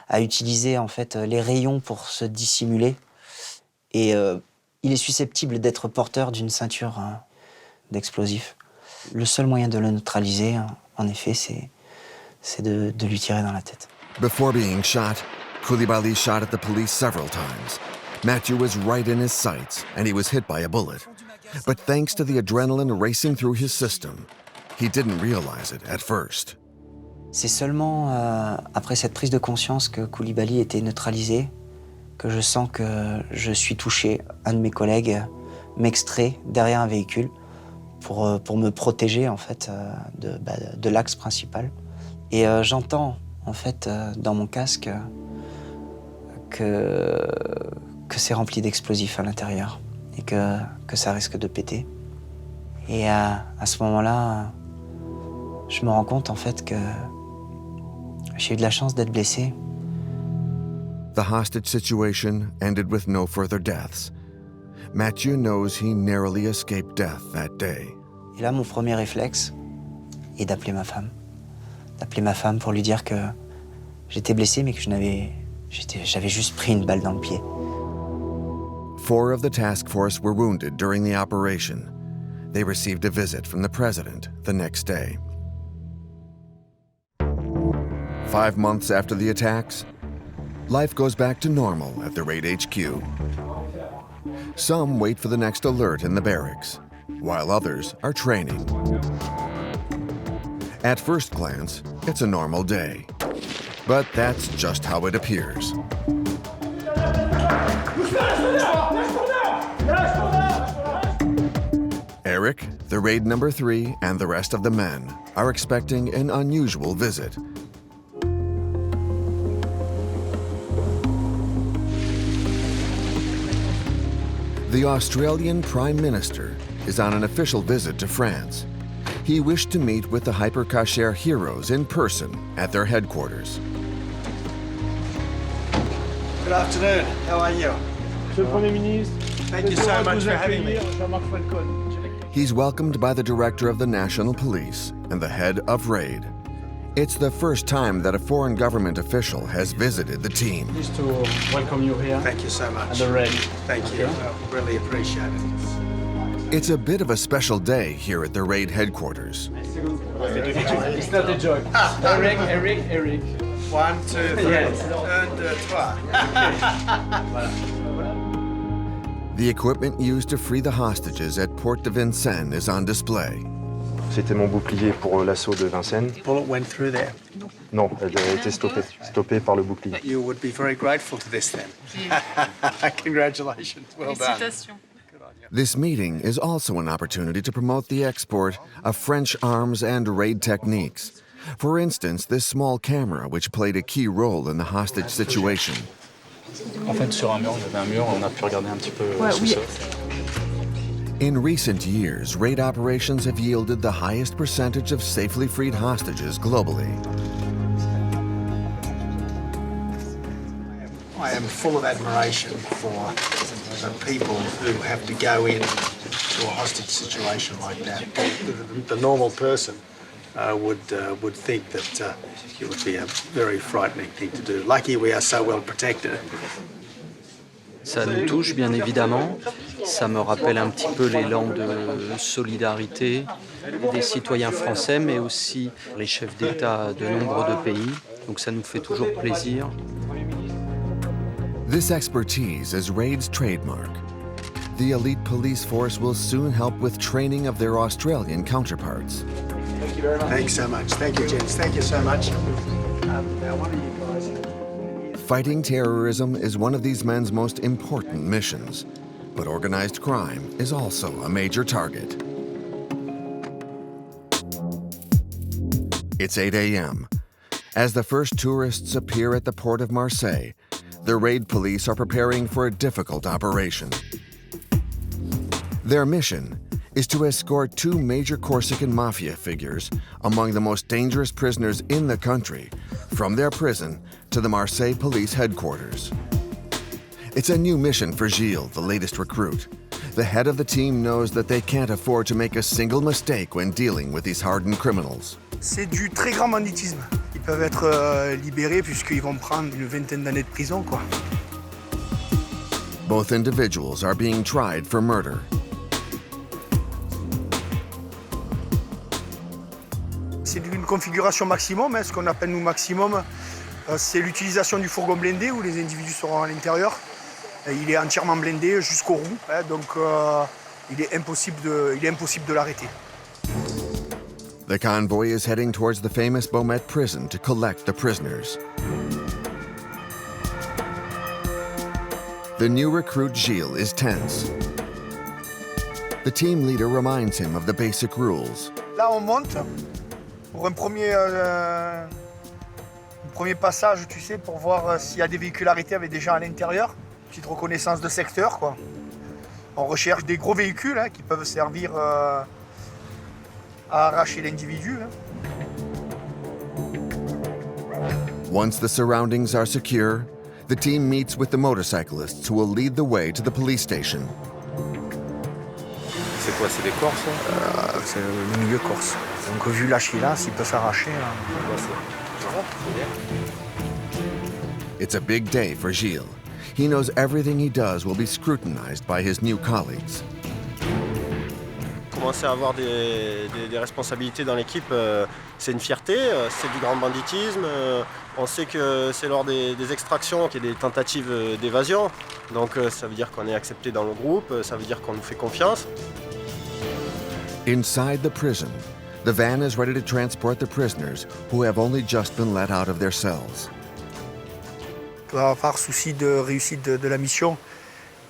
[SPEAKER 16] à utiliser en fait les rayons pour se dissimuler. Et il est susceptible d'être porteur d'une ceinture d'explosifs. Le seul moyen de le neutraliser, en effet, c'est de lui tirer dans la tête.
[SPEAKER 1] Before being shot, Koulibaly shot at the police several times. Mathieu was right in his sights, and he was hit by a bullet. But thanks to the adrenaline racing through his system, he didn't realize it at first.
[SPEAKER 16] C'est seulement après cette prise de conscience que Koulibaly était neutralisé que je sens que je suis touché. Un de mes collègues m'extrait derrière un véhicule pour me protéger en fait de l'axe principal. Et j'entends en fait dans mon casque que c'est rempli d'explosifs à l'intérieur et que ça risque de péter. Et à ce moment-là, je me rends compte en fait que j'ai eu de la chance d'être blessé.
[SPEAKER 1] The hostage situation ended with no further deaths. Mathieu knows he narrowly escaped death that day.
[SPEAKER 16] Et là, mon premier réflexe est d'appeler ma femme. D'appeler ma femme pour lui dire que j'étais blessé, mais que j'avais juste pris une balle dans le pied.
[SPEAKER 1] 4 of the task force were wounded during the operation. They received a visit from the president the next day. 5 months after the attacks, life goes back to normal at the Raid HQ. Some wait for the next alert in the barracks, while others are training. At first glance, it's a normal day. But that's just how it appears. Eric, the raid number 3, and the rest of the men are expecting an unusual visit. The Australian Prime Minister is on an official visit to France. He wished to meet with the Hypercacher heroes in person at their headquarters.
[SPEAKER 17] Good afternoon. How are you?
[SPEAKER 18] Monsieur le Premier ministre,
[SPEAKER 17] thank you so much for having me.
[SPEAKER 18] Jean-Marc Falcon.
[SPEAKER 1] He's welcomed by the director of the National Police and the head of RAID. It's the first time that a foreign government official has visited the team.
[SPEAKER 18] Pleased to welcome you here.
[SPEAKER 17] Thank you so much.
[SPEAKER 18] At the RAID.
[SPEAKER 17] Thank you. I really appreciate it.
[SPEAKER 1] It's a bit of a special day here at the RAID headquarters.
[SPEAKER 18] It's not a joke. Eric.
[SPEAKER 17] 1, 2, 3.
[SPEAKER 18] Yes.
[SPEAKER 17] 1, 2, 3.
[SPEAKER 1] The equipment used to free the hostages at Port de Vincennes is on display.
[SPEAKER 19] C'était mon bouclier pour l'assaut de Vincennes.
[SPEAKER 17] Bullet went through there.
[SPEAKER 19] Non, elle a été stoppée par le bouclier.
[SPEAKER 17] You would be very grateful to this then. Congratulations. Well done.
[SPEAKER 1] This meeting is also an opportunity to promote the export of French arms and raid techniques. For instance, this small camera, which played a key role in the hostage situation.
[SPEAKER 5] En fait, sur un mur, il y avait un mur, on a pu regarder un petit peu sous-sol.
[SPEAKER 1] In recent years, raid operations have yielded the highest percentage of safely freed hostages globally.
[SPEAKER 17] I am full of admiration for the people who have to go in to a hostage situation like that. The normal person would think that it would be a very frightening thing to do. Lucky we are so well protected.
[SPEAKER 3] Ça nous touche bien évidemment, ça me rappelle un petit peu l'élan de solidarité des citoyens français, mais aussi les chefs d'État de nombre de pays, donc ça nous fait toujours plaisir.
[SPEAKER 1] This expertise is Raid's trademark. The elite police force will soon help with training of their Australian counterparts.
[SPEAKER 17] Thank you very much. Thanks so much. Thank you, gents. Thank you so much. Now, what are you guys?
[SPEAKER 1] Fighting terrorism is one of these men's most important missions, but organized crime is also a major target. It's 8 a.m. As the first tourists appear at the port of Marseille, the Raid police are preparing for a difficult operation. Their mission is to escort two major Corsican mafia figures, among the most dangerous prisoners in the country, from their prison to the Marseille police headquarters. It's a new mission for Gilles, the latest recruit. The head of the team knows that they can't afford to make a single mistake when dealing with these hardened criminals.
[SPEAKER 20] C'est du très grand banditisme. Ils peuvent être libérés puisqu'ils vont prendre une vingtaine d'années de prison, quoi.
[SPEAKER 1] Both individuals are being tried for murder.
[SPEAKER 20] C'est une configuration maximum, ce qu'on appelle nous maximum. C'est l'utilisation du fourgon blindé où les individus seront à l'intérieur. Il est entièrement blindé jusqu'aux roues, donc il est impossible de l'arrêter.
[SPEAKER 1] The convoy is heading towards the famous Beaumet prison to collect the prisoners. The new recruit Gilles is tense. The team leader reminds him of the basic rules.
[SPEAKER 20] Là, on monte pour un premier passage, tu sais, pour voir s'il y a des véhicules arrêtés avec des gens à l'intérieur. Petite reconnaissance de secteur, quoi. On recherche des gros véhicules qui peuvent servir à arracher l'individu.
[SPEAKER 1] Once the surroundings are secure, the team meets with the motorcyclists who will lead the way to the police station.
[SPEAKER 20] C'est quoi, c'est des Corses? C'est le milieu corse. Donc vu l'âge qu'il a, s'il peut s'arracher...
[SPEAKER 1] It's a big day for Gilles. He knows everything he does will be scrutinized by his new colleagues.
[SPEAKER 9] Commencer à avoir des responsabilités dans l'équipe, c'est une fierté, c'est du grand banditisme. On sait que c'est lors des extractions qu'il y a des tentatives d'évasion. Donc ça veut dire qu'on est accepté dans le groupe, ça veut dire qu'on nous fait confiance.
[SPEAKER 1] Inside the prison, the van is ready to transport the prisoners who have only just been let out of their cells.
[SPEAKER 20] Par souci de réussite de la mission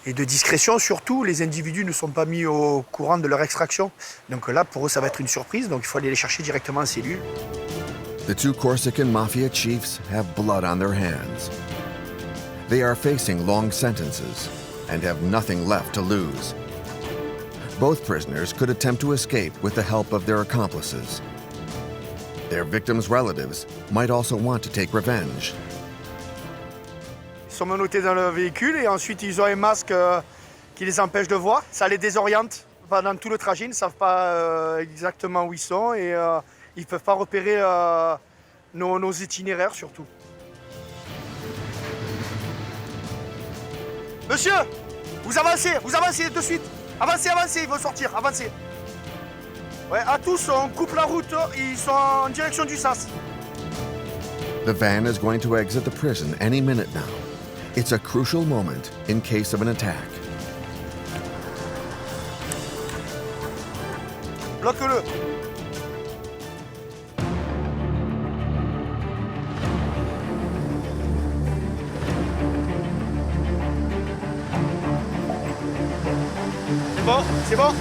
[SPEAKER 20] et de discrétion surtout, les individus ne sont pas mis au courant de leur extraction. Donc là, pour eux, ça va être une surprise, donc il faut aller les chercher directement en cellule.
[SPEAKER 1] The two Corsican mafia chiefs have blood on their hands. They are facing long sentences and have nothing left to lose. Both prisoners could attempt to escape with the help of their accomplices. Their victims' relatives might also want to take revenge.
[SPEAKER 20] Ils sont menottés dans le véhicule et ensuite ils ont un masque qui les empêche de voir. Ça les désoriente pendant tout le trajet, ils ne savent pas exactement où ils sont et ils ne peuvent pas repérer nos itinéraires surtout. Monsieur, vous avancez de suite. Avancez, il faut sortir, avancez. Ouais, à tous, on coupe la route, ils sont en direction du SAS.
[SPEAKER 1] The van is going to exit the prison any minute now. It's a crucial moment in case of an attack.
[SPEAKER 20] Bloque-le. C'est bon.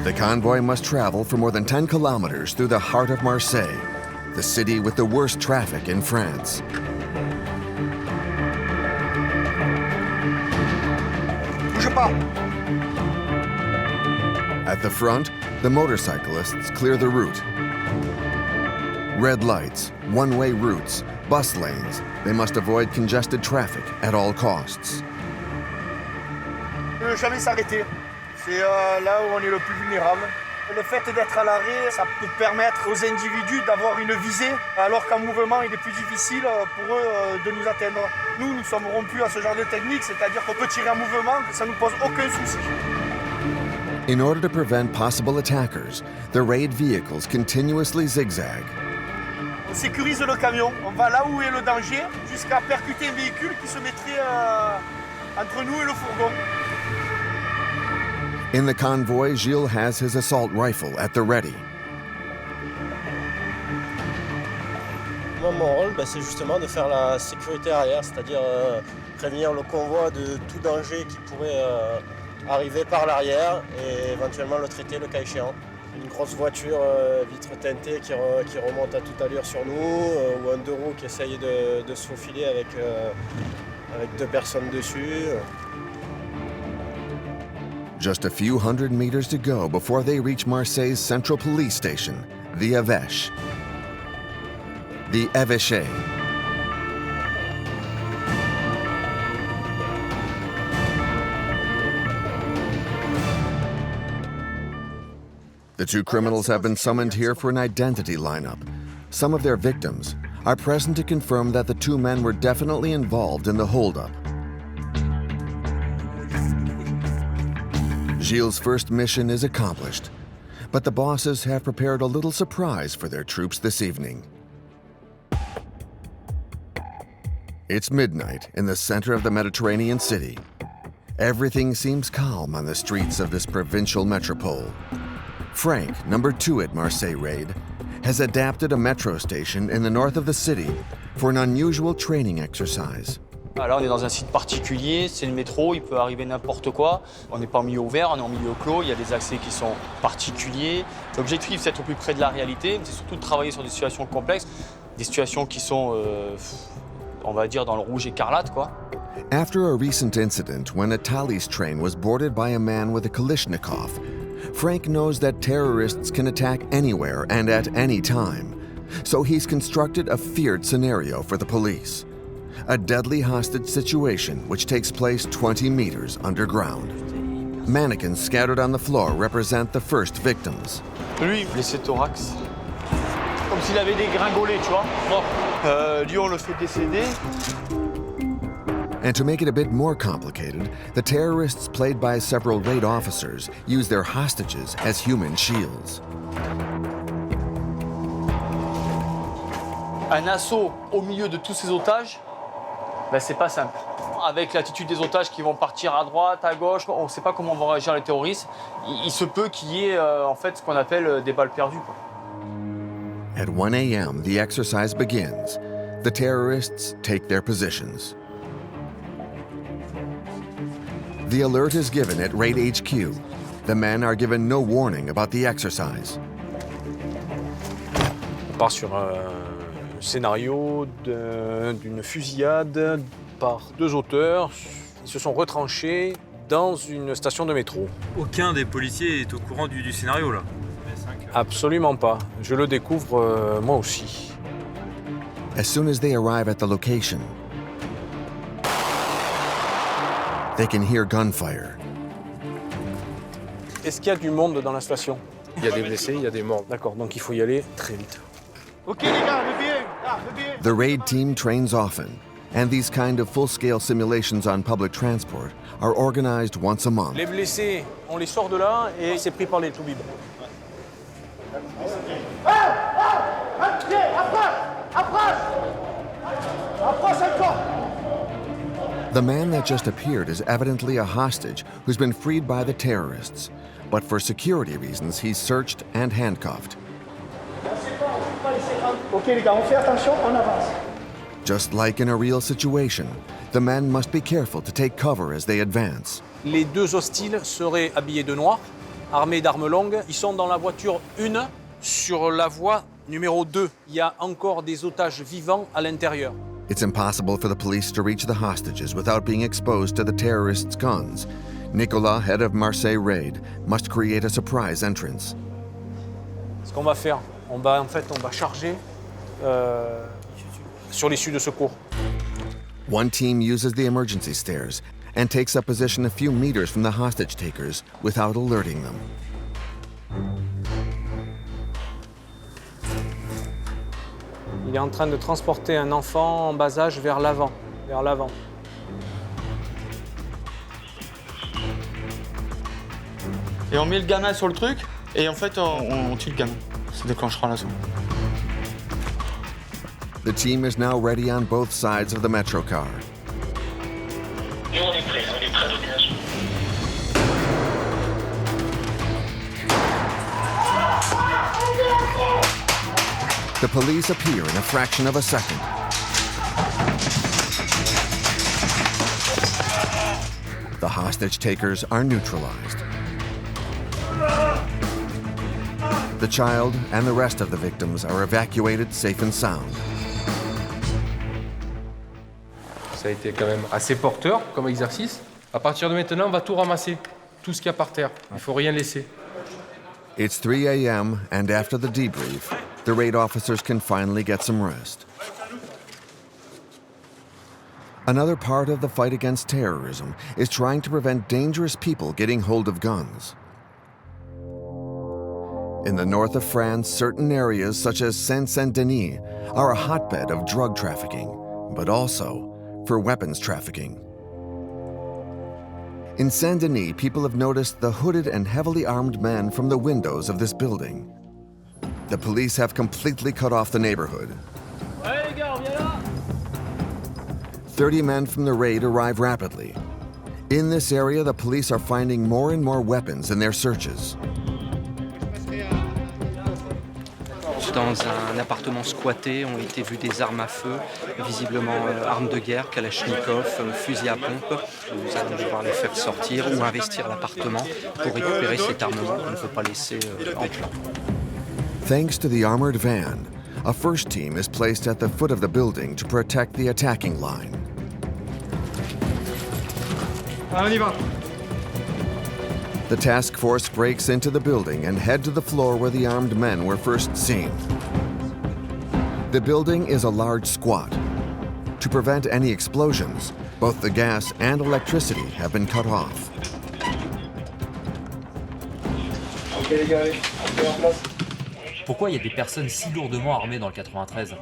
[SPEAKER 1] The convoy must travel for more than 10 kilometers through the heart of Marseille, the city with the worst traffic in France.
[SPEAKER 20] Bouge pas.
[SPEAKER 1] At the front, the motorcyclists clear the route. Red lights, one-way routes, bus lanes. They must avoid congested traffic at all costs.
[SPEAKER 20] Ne jamais s'arrêter. C'est là où on est le plus vulnérable. Le fait d'être à l'arrêt, ça peut permettre aux individus d'avoir une visée, alors qu'en mouvement, il est plus difficile pour eux de nous atteindre. Nous sommes rompus à ce genre de technique, c'est-à-dire qu'on peut tirer en mouvement, ça ne nous pose aucun souci.
[SPEAKER 1] In order to prevent possible attackers, the raid vehicles continuously zigzag.
[SPEAKER 20] On sécurise le camion, on va là où est le danger, jusqu'à percuter un véhicule qui se mettrait entre nous et le fourgon.
[SPEAKER 1] In the convoy, Gilles has his assault rifle at the ready.
[SPEAKER 9] Moi, mon rôle, c'est justement de faire la sécurité arrière, c'est-à-dire prévenir le convoi de tout danger qui pourrait arriver par l'arrière et éventuellement le traiter le cas échéant. Une grosse voiture vitre teintée qui remonte à toute allure sur nous, ou un deux roues qui essaye de se faufiler avec 2 personnes dessus.
[SPEAKER 1] Just a few hundred meters to go before they reach Marseille's central police station, the Évêché. The Évêché. The two criminals have been summoned here for an identity lineup. Some of their victims are present to confirm that the two men were definitely involved in the holdup. Gilles' first mission is accomplished, but the bosses have prepared a little surprise for their troops this evening. It's midnight in the center of the Mediterranean city. Everything seems calm on the streets of this provincial metropole. Frank, number 2 at Marseille Raid, has adapted a metro station in the north of the city for an unusual training exercise.
[SPEAKER 15] Là, on est dans un site particulier, c'est le métro, il peut arriver n'importe quoi. On n'est pas en milieu ouvert, on est en milieu clos, il y a des accès qui sont particuliers. L'objectif, c'est d'être au plus près de la réalité, c'est surtout de travailler sur des situations complexes, des situations qui sont, on va dire, dans le rouge écarlate, quoi.
[SPEAKER 1] After a recent incident when a Thalys train was boarded by a man with a Kalashnikov, Frank knows that terrorists can attack anywhere and at any time, so he's constructed a feared scenario for the police. A deadly hostage situation which takes place 20 meters underground. Mannequins scattered on the floor represent the first victims.
[SPEAKER 15] Lui, blessé thorax. Comme s'il avait dégringolé, tu vois. Bon, lui, on le fait décéder.
[SPEAKER 1] And to make it a bit more complicated, the terrorists played by several raid officers use their hostages as human shields.
[SPEAKER 15] Un assaut au milieu de tous ces otages, c'est pas simple. Avec l'attitude des otages qui vont partir à droite, à gauche, on ne sait pas comment vont réagir les terroristes. Il se peut qu'il y ait en fait ce qu'on appelle des balles perdues, quoi.
[SPEAKER 1] At 1 a.m., the exercise begins. The terrorists take their positions. The alert is given at Raid HQ. The men are given no warning about the exercise.
[SPEAKER 7] On part sur un scénario d'une fusillade par 2 auteurs. Ils se sont retranchés dans une station de métro.
[SPEAKER 8] Aucun des policiers est au courant du scénario, là?
[SPEAKER 7] Absolument pas. Je le découvre moi aussi.
[SPEAKER 1] As soon as they arrive at the location, they can hear gunfire.
[SPEAKER 7] Est-ce qu'il y a du monde dans la station?
[SPEAKER 12] Il y a des blessés, il y a des morts.
[SPEAKER 7] D'accord, donc il faut y aller très vite.
[SPEAKER 20] Ok les gars, le
[SPEAKER 1] The raid team trains often, and these kind of full-scale simulations on public transport are organized once a month.
[SPEAKER 7] Les blessés, on les sort de là et c'est pris par les toubibs.
[SPEAKER 1] The man that just appeared is evidently a hostage who's been freed by the terrorists, but for security reasons, he's searched and handcuffed.
[SPEAKER 20] Ok les gars, on fait attention, on avance.
[SPEAKER 1] Just like in a real situation, the men must be careful to take cover as they advance.
[SPEAKER 7] Les 2 hostiles seraient habillés de noir, armés d'armes longues. Ils sont dans la voiture 1, sur la voie numéro 2. Il y a encore des otages vivants à l'intérieur.
[SPEAKER 1] It's impossible for the police to reach the hostages without being exposed to the terrorists' guns. Nicolas, head of Marseille Raid, must create a surprise entrance.
[SPEAKER 7] Ce qu'on va faire, on va charger sur l'issue de secours.
[SPEAKER 1] One team uses the emergency stairs and takes up position a few meters from the hostage takers without alerting them.
[SPEAKER 2] Il est en train de transporter un enfant en bas âge vers l'avant.
[SPEAKER 15] Et on met le gamin sur le truc, et en fait, on tue le gamin. Ça déclenchera l'assaut.
[SPEAKER 1] The team is now ready on both sides of the Metro car.
[SPEAKER 21] Nous, on est prêt à domination.
[SPEAKER 1] The police appear in a fraction of a second. The hostage takers are neutralized. The child and the rest of the victims are evacuated safe and sound.
[SPEAKER 22] Ça a été quand même assez porteur comme exercice. À partir de maintenant, on va tout ramasser, tout ce qu'il y a par terre. Il ne faut rien laisser.
[SPEAKER 1] It's 3 a.m. and after the debrief, the raid officers can finally get some rest. Another part of the fight against terrorism is trying to prevent dangerous people getting hold of guns. In the north of France, certain areas such as Saint-Saint-Denis are a hotbed of drug trafficking, but also for weapons trafficking. In Saint-Denis, people have noticed the hooded and heavily armed men from the windows of this building. The police have completely cut off the neighborhood. 30 men from the raid arrive rapidly. In this area, the police are finding more and more weapons in their searches.
[SPEAKER 3] Dans un appartement squatté ont été vues des armes à feu, visiblement armes de guerre, kalachnikov, fusils à pompe. Nous allons devoir les faire sortir ou investir l'appartement pour récupérer cet armement qu'on ne peut pas laisser en plan.
[SPEAKER 1] Thanks to the armored van, a first team is placed at the foot of the building to protect the attacking line.
[SPEAKER 6] On y va.
[SPEAKER 1] The task force breaks into the building and head to the floor where the armed men were first seen. The building is a large squat. To prevent any explosions, both the gas and electricity have been cut off.
[SPEAKER 8] Pourquoi il y a des personnes si lourdement armées dans le 93 ?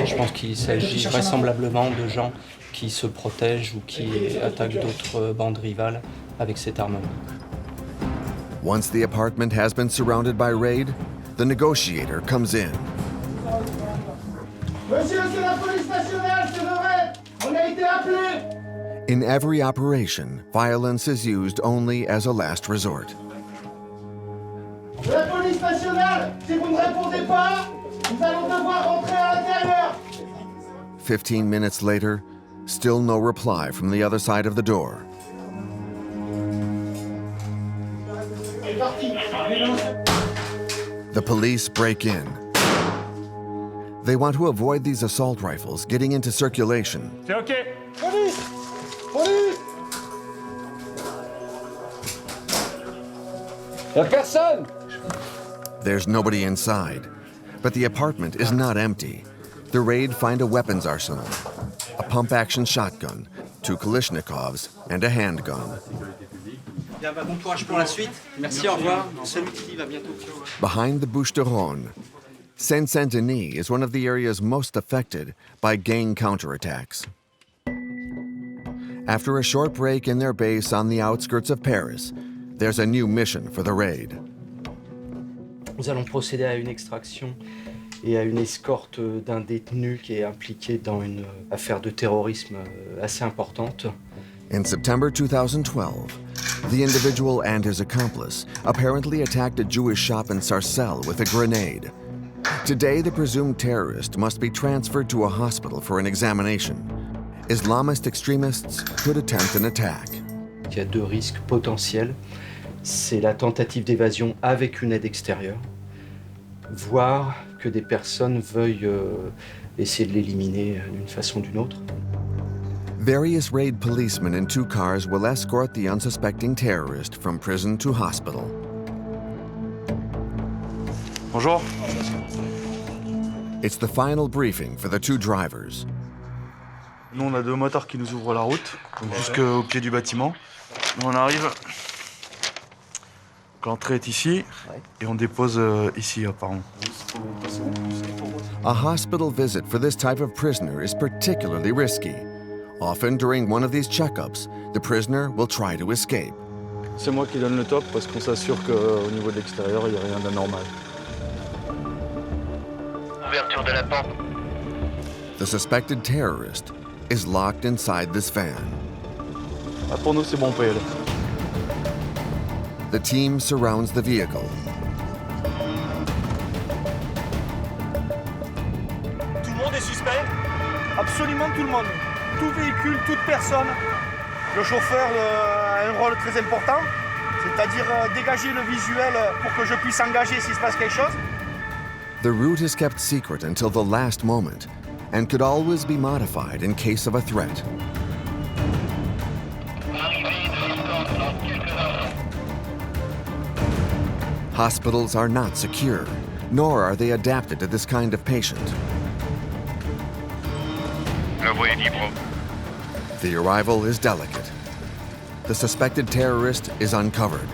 [SPEAKER 3] Je pense qu'il s'agit vraisemblablement de gens qui se protègent ou qui attaquent d'autres bandes rivales avec cet armement.
[SPEAKER 1] Once the apartment has been surrounded by raid, the negotiator comes in.
[SPEAKER 21] Monsieur, c'est la police nationale, c'est vrai. On a été appelés.
[SPEAKER 1] In every operation, violence is used only as a last resort.
[SPEAKER 21] La police nationale, si vous ne répondez pas, nous allons devoir rentrer à l'intérieur.
[SPEAKER 1] 15 minutes later, still no reply from the other side of the door. The police break in. They want to avoid these assault rifles getting into circulation.
[SPEAKER 21] C'est OK. Police! Police!
[SPEAKER 18] Y'a personne!
[SPEAKER 1] There's nobody inside, but the apartment is not empty. The raid find a weapons arsenal, a pump-action shotgun, 2 Kalashnikovs, and a handgun.
[SPEAKER 3] Bien, bon courage pour la suite. Merci, au revoir. Salut Steve, à bientôt.
[SPEAKER 1] Behind the Bouches du Rhône, Saint-Saint-Denis is one of the areas most affected by gang counterattacks. After a short break in their base on the outskirts of Paris, there's a new mission for the raid.
[SPEAKER 3] Nous allons procéder à une extraction et à une escorte d'un détenu qui est impliqué dans une affaire de terrorisme assez importante.
[SPEAKER 1] In September 2012, the individual and his accomplice apparently attacked a Jewish shop in Sarcelles with a grenade. Today, the presumed terrorist must be transferred to a hospital for an examination. Islamist extremists could attempt an attack.
[SPEAKER 3] Il y a 2 risques potentiels. C'est la tentative d'évasion avec une aide extérieure, voire que des personnes veuillent essayer de l'éliminer d'une façon ou d'une autre.
[SPEAKER 1] Various raid policemen in 2 cars will escort the unsuspecting terrorist from prison to hospital.
[SPEAKER 13] Bonjour.
[SPEAKER 1] It's the final briefing for the 2 drivers.
[SPEAKER 13] Nous, on a 2 motards qui nous ouvrent la route, donc jusqu'au pied du bâtiment. Nous, on arrive. L'entrée est ici, et on dépose ici, apparemment.
[SPEAKER 1] a hospital visit for this type of prisoner is particularly risky. Often during one of these checkups, the prisoner will try to escape.
[SPEAKER 13] C'est moi qui donne le top parce qu'on s'assure qu'au niveau de l'extérieur, il n'y a rien d'anormal.
[SPEAKER 21] Ouverture de la porte.
[SPEAKER 1] The suspected terrorist is locked inside this van.
[SPEAKER 13] Ah, pour nous, c'est bon, on peut y aller.
[SPEAKER 1] The team surrounds the vehicle.
[SPEAKER 20] Tout le monde est suspect? Absolument tout le monde. Tout véhicule, toute personne. Le chauffeur a un rôle très important, c'est-à-dire dégager le visuel pour que je puisse engager s'il se passe quelque chose.
[SPEAKER 1] The route is kept secret until the last moment and could always be modified in case of a threat. Hospitals are not secure, nor are they adapted to this kind of patient. The arrival is delicate. The suspected terrorist is uncovered.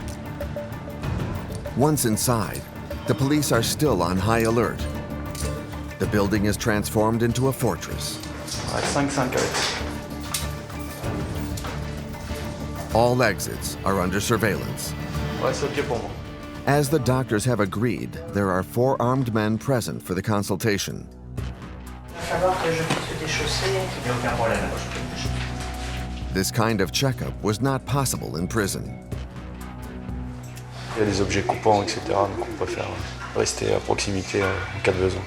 [SPEAKER 1] Once inside, the police are still on high alert. The building is transformed into a fortress.
[SPEAKER 13] 5-5 avec.
[SPEAKER 1] All exits are under surveillance.
[SPEAKER 13] Ouais, c'est OK pour moi.
[SPEAKER 1] As the doctors have agreed, there are 4 armed men present for the consultation. This kind of checkup was not possible in prison.
[SPEAKER 13] Il y a des objets coupants, etc. Donc on préfère rester à proximité en cas de besoin.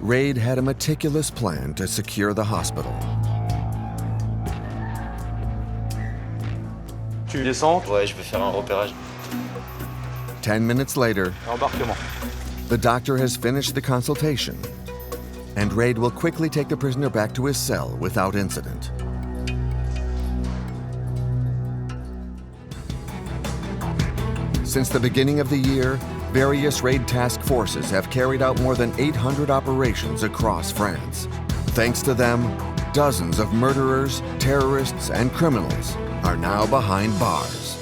[SPEAKER 1] Raid had a meticulous plan to secure the hospital.
[SPEAKER 13] Tu descends?
[SPEAKER 15] Ouais, je vais faire un repérage.
[SPEAKER 1] 10 minutes later,
[SPEAKER 13] Embarquement.
[SPEAKER 1] the doctor has finished the consultation, and Raid will quickly take the prisoner back to his cell without incident. Since the beginning of the year, various raid task forces have carried out more than 800 operations across France. Thanks to them, dozens of murderers, terrorists, and criminals are now behind bars.